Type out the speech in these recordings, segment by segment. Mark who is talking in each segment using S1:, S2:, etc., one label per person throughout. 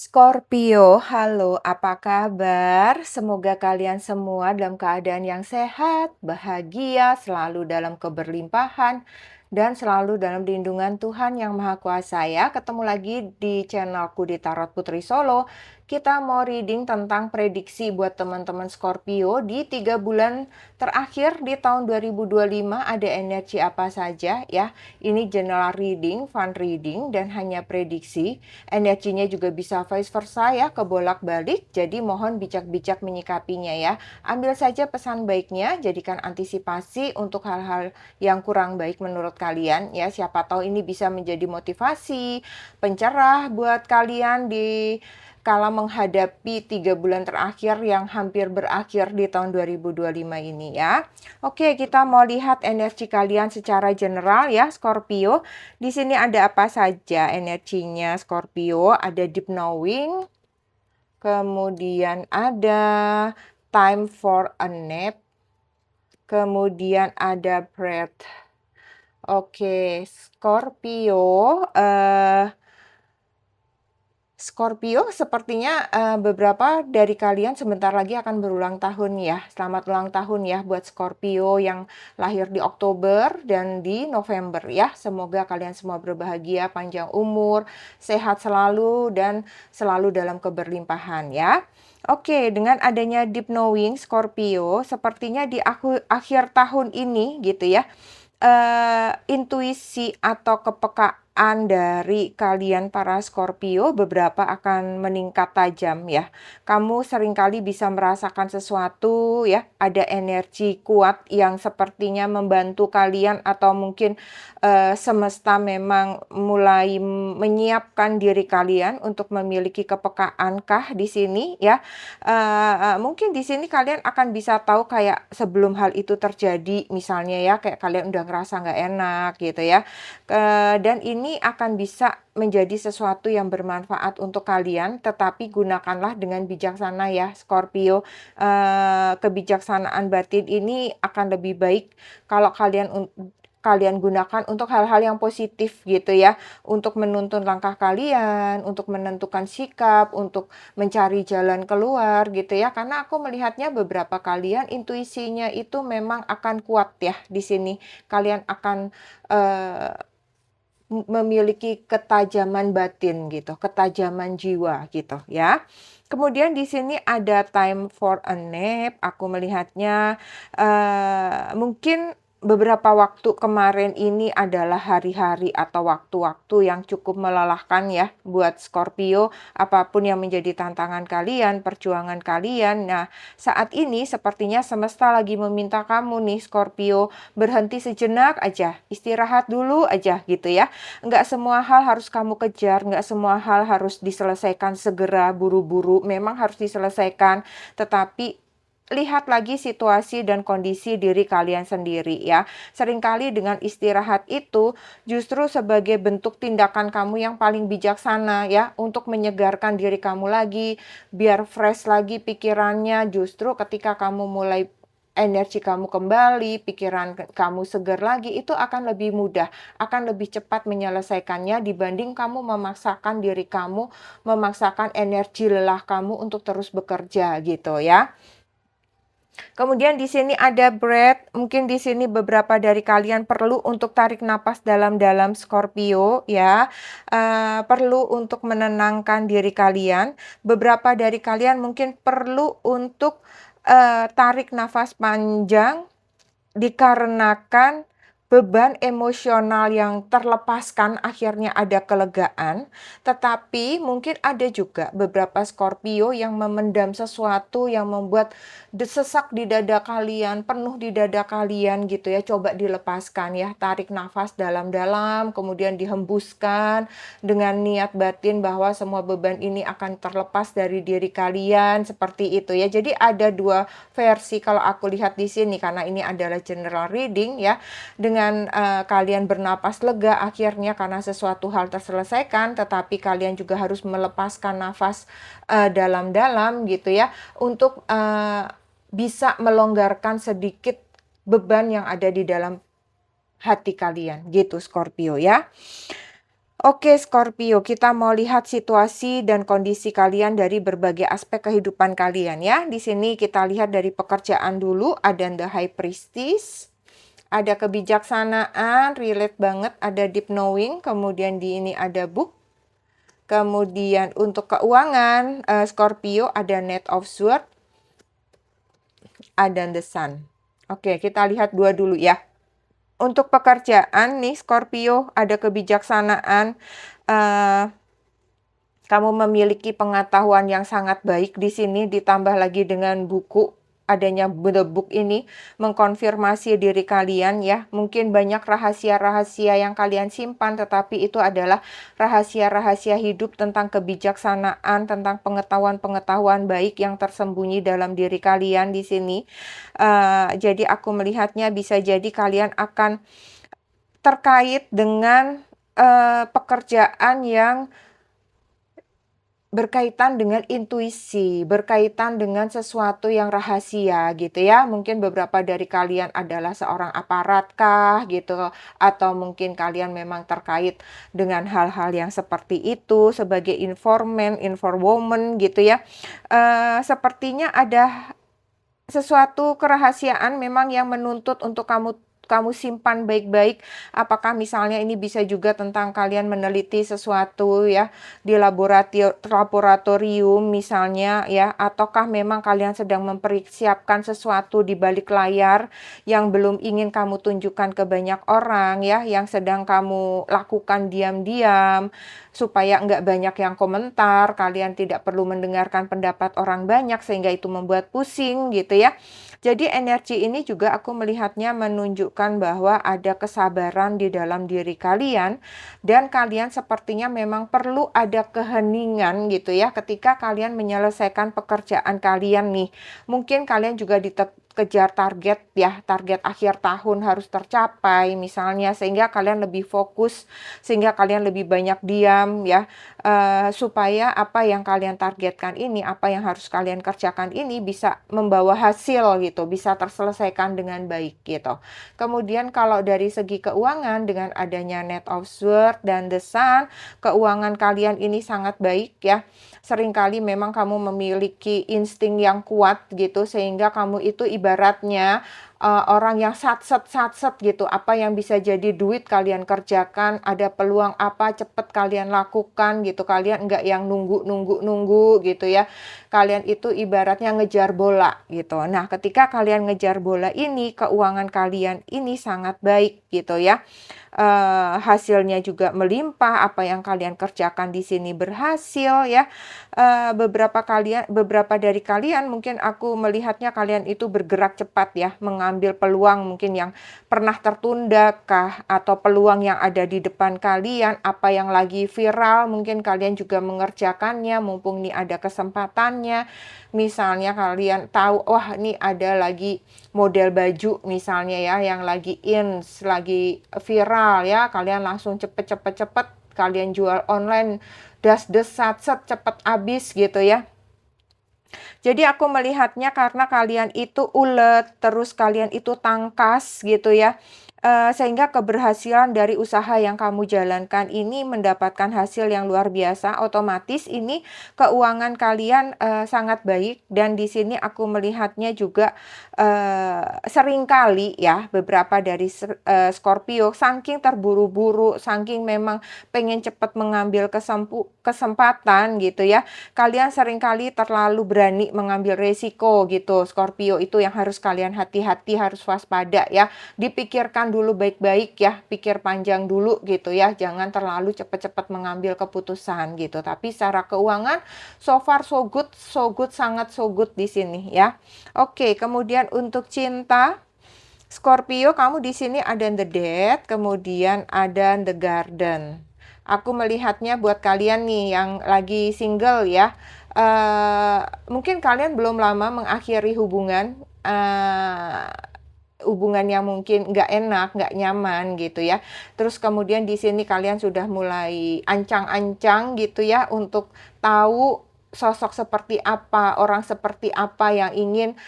S1: Scorpio, halo, apa kabar? Semoga kalian semua dalam keadaan yang sehat, bahagia, selalu dalam keberlimpahan, dan selalu dalam lindungan Tuhan Yang Maha Kuasa ya. Ketemu lagi di channelku di Tarot Putri Solo. Kita mau reading tentang prediksi buat teman-teman Scorpio di 3 bulan terakhir di tahun 2025 ada energi apa saja ya. Ini general reading, fun reading, dan hanya prediksi. Energinya juga bisa vice versa ya, kebolak-balik. Jadi mohon bijak-bijak menyikapinya ya. Ambil saja pesan baiknya, jadikan antisipasi untuk hal-hal yang kurang baik menurut kalian ya. Siapa tahu ini bisa menjadi motivasi, pencerah buat kalian di kala menghadapi 3 bulan terakhir yang hampir berakhir di tahun 2025 ini ya. Oke, kita mau lihat energi kalian secara general ya, Scorpio. Di sini ada apa saja energinya Scorpio? Ada deep knowing, kemudian ada time for a nap, kemudian ada breath. Oke, Scorpio sepertinya beberapa dari kalian sebentar lagi akan berulang tahun ya. Selamat ulang tahun ya buat Scorpio yang lahir di Oktober dan di November ya. Semoga kalian semua berbahagia, panjang umur, sehat selalu, dan selalu dalam keberlimpahan ya. Oke, dengan adanya deep knowing Scorpio, sepertinya di akhir tahun ini gitu ya, intuisi atau kepekaan dari kalian para Scorpio beberapa akan meningkat tajam ya. Kamu seringkali bisa merasakan sesuatu ya, ada energi kuat yang sepertinya membantu kalian atau mungkin semesta memang mulai menyiapkan diri kalian untuk memiliki kepekaankah di sini ya. Mungkin di sini kalian akan bisa tahu kayak sebelum hal itu terjadi, misalnya ya, kayak kalian udah ngerasa nggak enak gitu ya. Dan ini akan bisa menjadi sesuatu yang bermanfaat untuk kalian, tetapi gunakanlah dengan bijaksana ya, Scorpio. Kebijaksanaan batin ini akan lebih baik kalau kalian gunakan untuk hal-hal yang positif gitu ya, untuk menuntun langkah kalian, untuk menentukan sikap, untuk mencari jalan keluar gitu ya. Karena aku melihatnya beberapa kalian intuisinya itu memang akan kuat ya di sini. Kalian akan eh, memiliki ketajaman batin gitu, ketajaman jiwa gitu ya. Kemudian di sini ada time for a nap. Aku melihatnya mungkin beberapa waktu kemarin ini adalah hari-hari atau waktu-waktu yang cukup melelahkan ya buat Scorpio. Apapun yang menjadi tantangan kalian, perjuangan kalian. Nah, saat ini sepertinya semesta lagi meminta kamu nih Scorpio berhenti sejenak aja, istirahat dulu aja gitu ya. Nggak semua hal harus kamu kejar, nggak semua hal harus diselesaikan segera, buru-buru. Memang harus diselesaikan, tetapi lihat lagi situasi dan kondisi diri kalian sendiri ya. Seringkali dengan istirahat itu justru sebagai bentuk tindakan kamu yang paling bijaksana ya, untuk menyegarkan diri kamu lagi, biar fresh lagi pikirannya. Justru ketika kamu mulai energi kamu kembali, pikiran kamu segar lagi, itu akan lebih mudah, akan lebih cepat menyelesaikannya dibanding kamu memaksakan diri kamu, memaksakan energi lelah kamu untuk terus bekerja gitu ya. Kemudian di sini ada breath. Mungkin di sini beberapa dari kalian perlu untuk tarik napas dalam-dalam Scorpio ya. Perlu untuk menenangkan diri kalian. Beberapa dari kalian mungkin perlu untuk tarik nafas panjang dikarenakan beban emosional yang terlepaskan, akhirnya ada kelegaan. Tetapi mungkin ada juga beberapa Scorpio yang memendam sesuatu yang membuat sesak di dada kalian, penuh di dada kalian gitu ya. Coba dilepaskan ya, tarik nafas dalam-dalam, kemudian dihembuskan dengan niat batin bahwa semua beban ini akan terlepas dari diri kalian, seperti itu ya. Jadi ada dua versi kalau aku lihat di sini, karena ini adalah general reading ya. Dengan kalian bernapas lega akhirnya karena sesuatu hal terselesaikan, tetapi kalian juga harus melepaskan nafas dalam-dalam gitu ya, untuk bisa melonggarkan sedikit beban yang ada di dalam hati kalian gitu, Scorpio ya. Oke, Scorpio, kita mau lihat situasi dan kondisi kalian dari berbagai aspek kehidupan kalian ya. Di sini kita lihat dari pekerjaan dulu, ada The High Priestess, ada kebijaksanaan, relate banget, ada deep knowing, kemudian di ini ada book. Kemudian untuk keuangan, Scorpio ada Knight of Swords, ada The Sun. Oke, kita lihat dua dulu ya. Untuk pekerjaan nih Scorpio, ada kebijaksanaan, kamu memiliki pengetahuan yang sangat baik di sini, ditambah lagi dengan buku, adanya The Book ini mengkonfirmasi diri kalian ya. Mungkin banyak rahasia-rahasia yang kalian simpan, tetapi itu adalah rahasia-rahasia hidup tentang kebijaksanaan, tentang pengetahuan-pengetahuan baik yang tersembunyi dalam diri kalian di sini. Jadi aku melihatnya bisa jadi kalian akan terkait dengan pekerjaan yang berkaitan dengan intuisi, berkaitan dengan sesuatu yang rahasia gitu ya. Mungkin beberapa dari kalian adalah seorang aparat kah gitu, atau mungkin kalian memang terkait dengan hal-hal yang seperti itu sebagai informan, inforwoman gitu ya. Sepertinya ada sesuatu kerahasiaan memang yang menuntut untuk kamu simpan baik-baik. Apakah misalnya ini bisa juga tentang kalian meneliti sesuatu ya di laboratorium misalnya ya, ataukah memang kalian sedang mempersiapkan sesuatu di balik layar yang belum ingin kamu tunjukkan ke banyak orang ya, yang sedang kamu lakukan diam-diam supaya nggak banyak yang komentar, kalian tidak perlu mendengarkan pendapat orang banyak sehingga itu membuat pusing gitu ya. Jadi energi ini juga aku melihatnya menunjukkan bahwa ada kesabaran di dalam diri kalian dan kalian sepertinya memang perlu ada keheningan gitu ya ketika kalian menyelesaikan pekerjaan kalian nih. Mungkin kalian juga kejar target ya, target akhir tahun harus tercapai misalnya, sehingga kalian lebih fokus, sehingga kalian lebih banyak diam ya, supaya apa yang kalian targetkan ini, apa yang harus kalian kerjakan ini bisa membawa hasil gitu, bisa terselesaikan dengan baik gitu. Kemudian kalau dari segi keuangan dengan adanya Knight of Swords dan The Sun, keuangan kalian ini sangat baik ya. Seringkali memang kamu memiliki insting yang kuat gitu, sehingga kamu itu ibaratnya orang yang satset gitu, apa yang bisa jadi duit kalian kerjakan, ada peluang apa cepet kalian lakukan gitu, kalian enggak yang nunggu gitu ya. Kalian itu ibaratnya ngejar bola gitu. Nah, ketika kalian ngejar bola ini, keuangan kalian ini sangat baik gitu ya. Hasilnya juga melimpah, apa yang kalian kerjakan di sini berhasil ya. Beberapa dari kalian mungkin aku melihatnya kalian itu bergerak cepat ya, mengambil peluang mungkin yang pernah tertunda kah, atau peluang yang ada di depan kalian, apa yang lagi viral mungkin kalian juga mengerjakannya mumpung nih ada kesempatannya. Misalnya kalian tahu, wah ini ada lagi model baju misalnya ya yang lagi lagi viral ya, kalian langsung cepet kalian jual online, sat cepet habis gitu ya. Jadi aku melihatnya karena kalian itu ulet, terus kalian itu tangkas gitu ya. Sehingga keberhasilan dari usaha yang kamu jalankan ini mendapatkan hasil yang luar biasa, otomatis ini keuangan kalian, sangat baik dan di sini aku melihatnya juga, seringkali ya beberapa dari Scorpio saking terburu-buru, saking memang pengen cepat mengambil kesempatan gitu ya, kalian seringkali terlalu berani mengambil resiko gitu, Scorpio itu yang harus kalian hati-hati, harus waspada ya. Dipikirkan dulu baik-baik ya, pikir panjang dulu gitu ya, jangan terlalu cepat-cepat mengambil keputusan gitu. Tapi secara keuangan so far so good, sangat so good di sini ya. Oke, kemudian untuk cinta Scorpio, kamu di sini ada The Death, kemudian ada The Garden. Aku melihatnya buat kalian nih yang lagi single ya, mungkin kalian belum lama mengakhiri hubungan, hubungan yang mungkin nggak enak, nggak nyaman gitu ya. Terus kemudian di sini kalian sudah mulai ancang-ancang gitu ya untuk tahu sosok seperti apa, orang seperti apa yang ingin,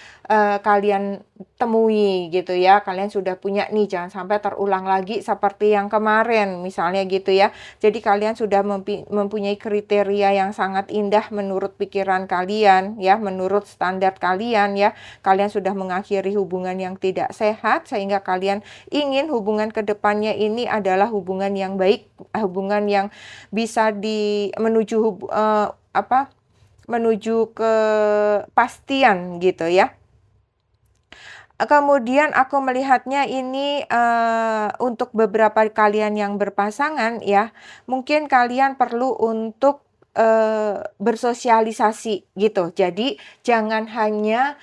S1: kalian temui gitu ya. Kalian sudah punya nih, jangan sampai terulang lagi seperti yang kemarin, misalnya gitu ya. Jadi kalian sudah mempunyai kriteria yang sangat indah menurut pikiran kalian ya, menurut standar kalian ya. Kalian sudah mengakhiri hubungan yang tidak sehat, sehingga kalian ingin hubungan ke depannya ini adalah hubungan yang baik, hubungan yang bisa menuju kepastian gitu ya. Kemudian aku melihatnya ini, untuk beberapa kalian yang berpasangan ya, mungkin kalian perlu untuk, bersosialisasi gitu. Jadi jangan hanya,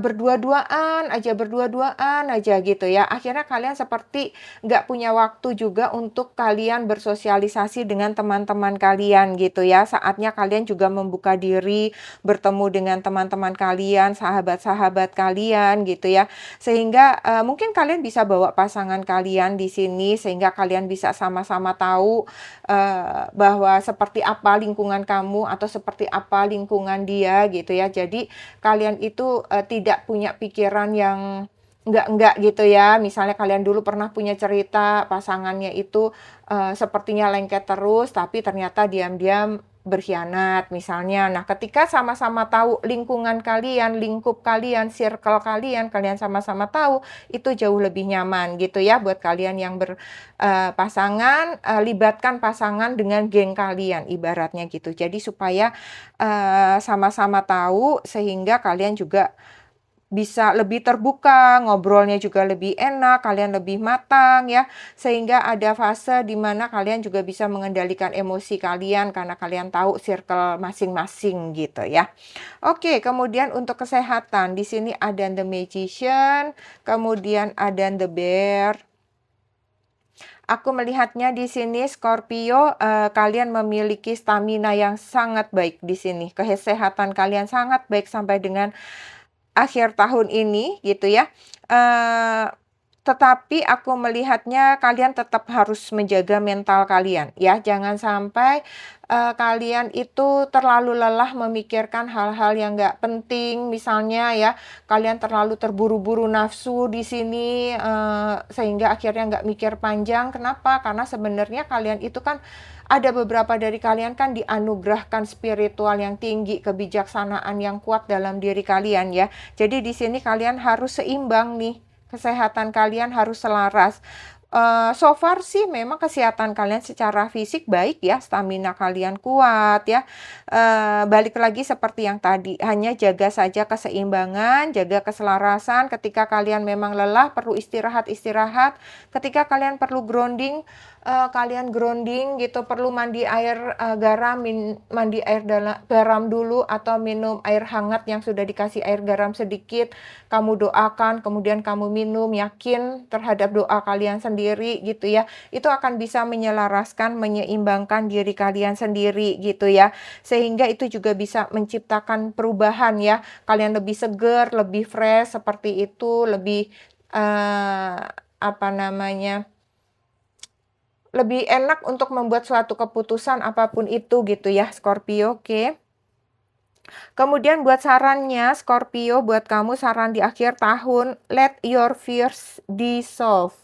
S1: berdua-duaan aja gitu ya. Akhirnya kalian seperti nggak punya waktu juga untuk kalian bersosialisasi dengan teman-teman kalian gitu ya. Saatnya kalian juga membuka diri, bertemu dengan teman-teman kalian, sahabat-sahabat kalian gitu ya. Sehingga, mungkin kalian bisa bawa pasangan kalian di sini, sehingga kalian bisa sama-sama tahu, bahwa seperti apa lingkungan kamu atau seperti apa lingkungan dia gitu ya. Jadi kalian itu, tidak punya pikiran yang enggak gitu ya. Misalnya kalian dulu pernah punya cerita pasangannya itu, sepertinya lengket terus, tapi ternyata diam-diam berkhianat misalnya. Nah, ketika sama-sama tahu lingkungan kalian, lingkup kalian, circle kalian, kalian sama-sama tahu, itu jauh lebih nyaman gitu ya buat kalian yang pasangan, libatkan pasangan dengan geng kalian ibaratnya gitu. Jadi supaya, sama-sama tahu sehingga kalian juga bisa lebih terbuka, ngobrolnya juga lebih enak, kalian lebih matang ya, sehingga ada fase di mana kalian juga bisa mengendalikan emosi kalian karena kalian tahu circle masing-masing gitu ya. Oke, kemudian untuk kesehatan, di sini ada The Magician, kemudian ada The Bear. Aku melihatnya di sini Scorpio, kalian memiliki stamina yang sangat baik di sini. Kesehatan kalian sangat baik sampai dengan akhir tahun ini gitu ya. Eee, tetapi aku melihatnya kalian tetap harus menjaga mental kalian ya. Jangan sampai, kalian itu terlalu lelah memikirkan hal-hal yang nggak penting. Misalnya ya, kalian terlalu terburu-buru nafsu di sini, sehingga akhirnya nggak mikir panjang. Kenapa? Karena sebenarnya kalian itu kan ada beberapa dari kalian kan dianugerahkan spiritual yang tinggi, kebijaksanaan yang kuat dalam diri kalian ya. Jadi di sini kalian harus seimbang nih, kesehatan kalian harus selaras. So far sih memang kesehatan kalian secara fisik baik ya, stamina kalian kuat ya. Balik lagi seperti yang tadi, hanya jaga saja keseimbangan, jaga keselarasan. Ketika kalian memang lelah, perlu istirahat-istirahat. Ketika kalian perlu grounding, kalian grounding gitu, perlu mandi air, mandi air garam dulu atau minum air hangat yang sudah dikasih air garam sedikit. Kamu doakan, kemudian kamu minum, yakin terhadap doa kalian sendiri gitu ya. Itu akan bisa menyelaraskan, menyeimbangkan diri kalian sendiri gitu ya. Sehingga itu juga bisa menciptakan perubahan ya. Kalian lebih seger, lebih fresh seperti itu, lebih, apa namanya, lebih enak untuk membuat suatu keputusan apapun itu gitu ya Scorpio, oke. Kemudian buat sarannya Scorpio, buat kamu saran di akhir tahun, let your fears dissolve.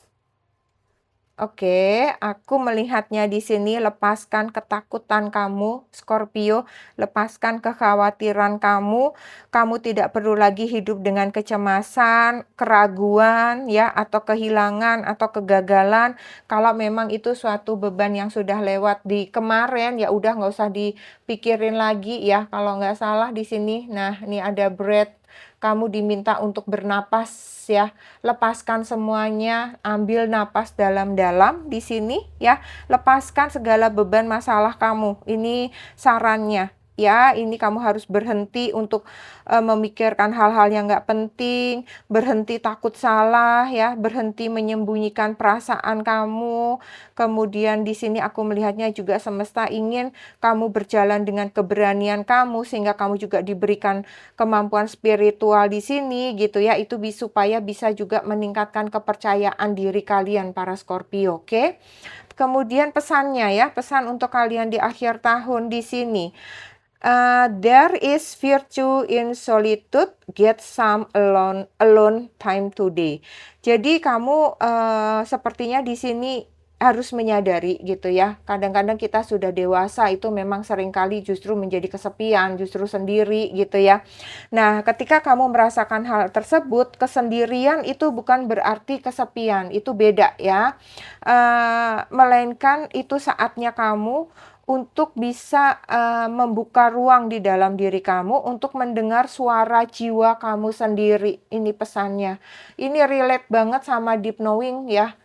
S1: Oke, aku melihatnya di sini, lepaskan ketakutan kamu, Scorpio, lepaskan kekhawatiran kamu. Kamu tidak perlu lagi hidup dengan kecemasan, keraguan, ya, atau kehilangan atau kegagalan. Kalau memang itu suatu beban yang sudah lewat di kemarin, ya udah nggak usah dipikirin lagi ya. Kalau nggak salah di sini, nah ini ada breath. Kamu diminta untuk bernapas ya. Lepaskan semuanya, ambil napas dalam-dalam di sini ya. Lepaskan segala beban masalah kamu. Ini sarannya. Ya, ini kamu harus berhenti untuk memikirkan hal-hal yang nggak penting, berhenti takut salah ya, berhenti menyembunyikan perasaan kamu. Kemudian di sini aku melihatnya juga semesta ingin kamu berjalan dengan keberanian kamu sehingga kamu juga diberikan kemampuan spiritual di sini gitu ya. Itu supaya bisa juga meningkatkan kepercayaan diri kalian para Scorpio, oke? Kemudian pesannya ya, pesan untuk kalian di akhir tahun di sini. There is virtue in solitude, get some alone time today. Jadi kamu, sepertinya di sini harus menyadari gitu ya, kadang-kadang kita sudah dewasa itu memang seringkali justru menjadi kesepian, justru sendiri gitu ya. Nah, ketika kamu merasakan hal tersebut, kesendirian itu bukan berarti kesepian, itu beda ya. Melainkan itu saatnya kamu untuk bisa, membuka ruang di dalam diri kamu untuk mendengar suara jiwa kamu sendiri, ini pesannya. Ini relate banget sama deep knowing ya,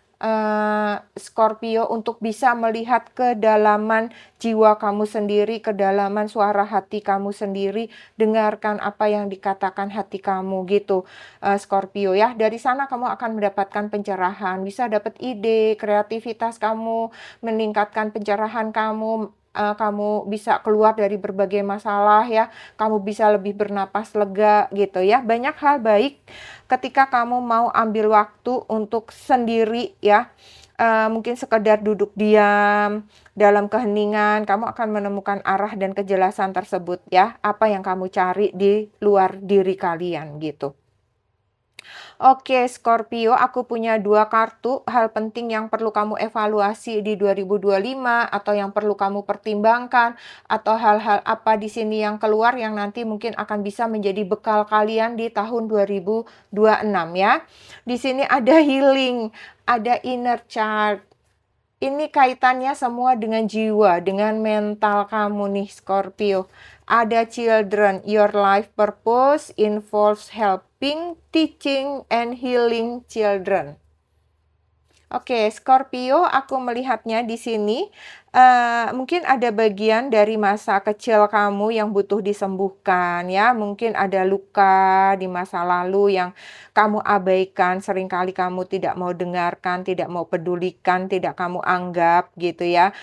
S1: Scorpio, untuk bisa melihat kedalaman jiwa kamu sendiri, kedalaman suara hati kamu sendiri, dengarkan apa yang dikatakan hati kamu gitu, Scorpio ya. Dari sana kamu akan mendapatkan pencerahan, bisa dapat ide, kreativitas kamu, meningkatkan pencerahan kamu, kamu bisa keluar dari berbagai masalah ya, kamu bisa lebih bernapas lega gitu ya. Banyak hal baik ketika kamu mau ambil waktu untuk sendiri ya, mungkin sekedar duduk diam, dalam keheningan, kamu akan menemukan arah dan kejelasan tersebut ya, apa yang kamu cari di luar diri kalian gitu. Oke, Scorpio, aku punya 2 kartu hal penting yang perlu kamu evaluasi di 2025 atau yang perlu kamu pertimbangkan, atau hal-hal apa di sini yang keluar yang nanti mungkin akan bisa menjadi bekal kalian di tahun 2026 ya. Di sini ada healing, ada inner child. Ini kaitannya semua dengan jiwa, dengan mental kamu nih, Scorpio. Ada children, your life purpose involves helping, teaching, and healing children. Oke, Scorpio, aku melihatnya di sini, mungkin ada bagian dari masa kecil kamu yang butuh disembuhkan ya, mungkin ada luka di masa lalu yang kamu abaikan, seringkali kamu tidak mau dengarkan, tidak mau pedulikan, tidak kamu anggap gitu ya.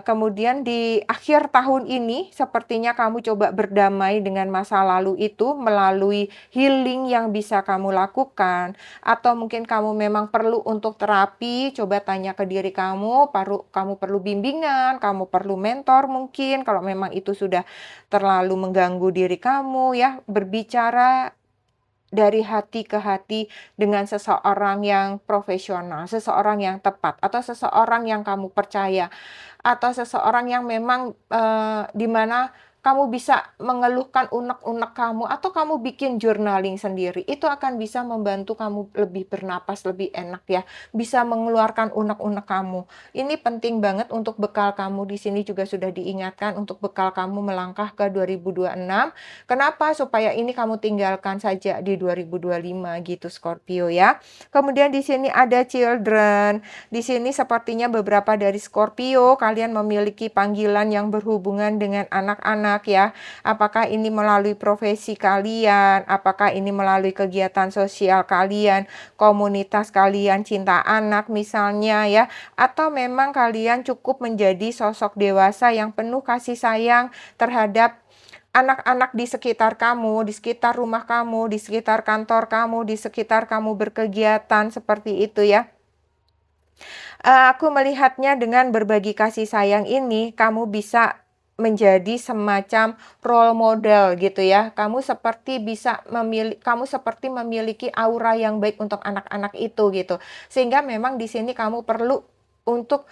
S1: Kemudian di akhir tahun ini sepertinya kamu coba berdamai dengan masa lalu itu melalui healing yang bisa kamu lakukan, atau mungkin kamu memang perlu untuk terapi, coba tanya ke diri kamu, kamu perlu bimbingan, kamu perlu mentor mungkin, kalau memang itu sudah terlalu mengganggu diri kamu ya, berbicara dari hati ke hati dengan seseorang yang profesional, seseorang yang tepat, atau seseorang yang kamu percaya, atau seseorang yang memang, di mana kamu bisa mengeluhkan unek-unek kamu, atau kamu bikin journaling sendiri. Itu akan bisa membantu kamu lebih bernapas, lebih enak ya, bisa mengeluarkan unek-unek kamu. Ini penting banget untuk bekal kamu di sini, juga sudah diingatkan untuk bekal kamu melangkah ke 2026. Kenapa? Supaya ini kamu tinggalkan saja di 2025 gitu, Scorpio ya. Kemudian di sini ada children. Di sini sepertinya beberapa dari Scorpio, kalian memiliki panggilan yang berhubungan dengan anak-anak ya. Apakah ini melalui profesi kalian, apakah ini melalui kegiatan sosial kalian, komunitas kalian, cinta anak misalnya ya, atau memang kalian cukup menjadi sosok dewasa yang penuh kasih sayang terhadap anak-anak di sekitar kamu, di sekitar rumah kamu, di sekitar kantor kamu, di sekitar kamu berkegiatan, seperti itu ya. Aku melihatnya dengan berbagi kasih sayang ini, kamu bisa menjadi semacam role model gitu ya. Kamu seperti memiliki aura yang baik untuk anak-anak itu gitu. Sehingga memang di sini kamu perlu untuk,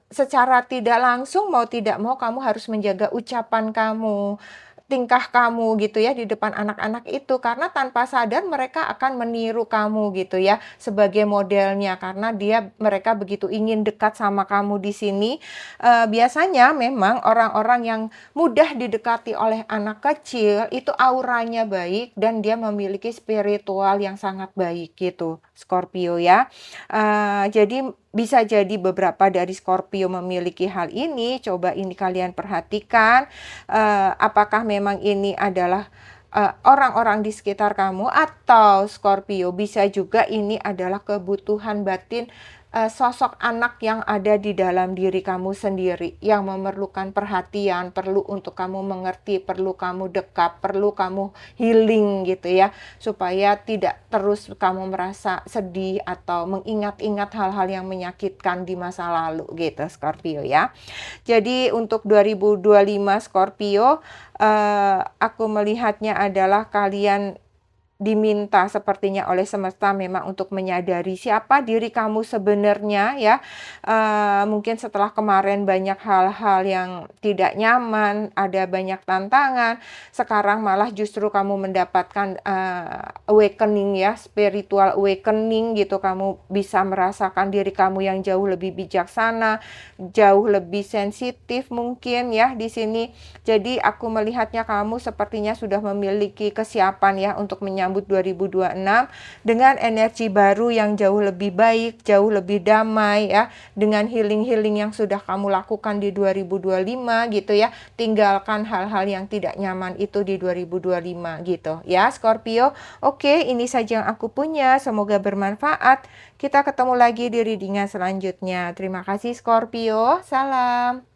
S1: secara tidak langsung, mau tidak mau kamu harus menjaga ucapan kamu, tingkah kamu gitu ya di depan anak-anak itu, karena tanpa sadar mereka akan meniru kamu gitu ya sebagai modelnya, karena mereka begitu ingin dekat sama kamu di sini. Biasanya memang orang-orang yang mudah didekati oleh anak kecil itu auranya baik dan dia memiliki spiritual yang sangat baik gitu, Scorpio ya. Jadi bisa jadi beberapa dari Scorpio memiliki hal ini, coba ini kalian perhatikan, apakah memang ini adalah, orang-orang di sekitar kamu, atau Scorpio bisa juga ini adalah kebutuhan batin sosok anak yang ada di dalam diri kamu sendiri, yang memerlukan perhatian, perlu untuk kamu mengerti, perlu kamu dekat, perlu kamu healing gitu ya, supaya tidak terus kamu merasa sedih atau mengingat-ingat hal-hal yang menyakitkan di masa lalu gitu, Scorpio ya. Jadi untuk 2025 Scorpio, aku melihatnya adalah kalian diminta sepertinya oleh semesta memang untuk menyadari siapa diri kamu sebenarnya ya. Mungkin setelah kemarin banyak hal-hal yang tidak nyaman, ada banyak tantangan, sekarang malah justru kamu mendapatkan, awakening ya, spiritual awakening gitu. Kamu bisa merasakan diri kamu yang jauh lebih bijaksana, jauh lebih sensitif mungkin ya di sini. Jadi aku melihatnya kamu sepertinya sudah memiliki kesiapan ya untuk menyambut 2026 dengan energi baru yang jauh lebih baik, jauh lebih damai ya, dengan healing-healing yang sudah kamu lakukan di 2025 gitu ya. Tinggalkan hal-hal yang tidak nyaman itu di 2025 gitu ya, Scorpio. Oke, ini saja yang aku punya. Semoga bermanfaat. Kita ketemu lagi di readingan selanjutnya. Terima kasih Scorpio. Salam.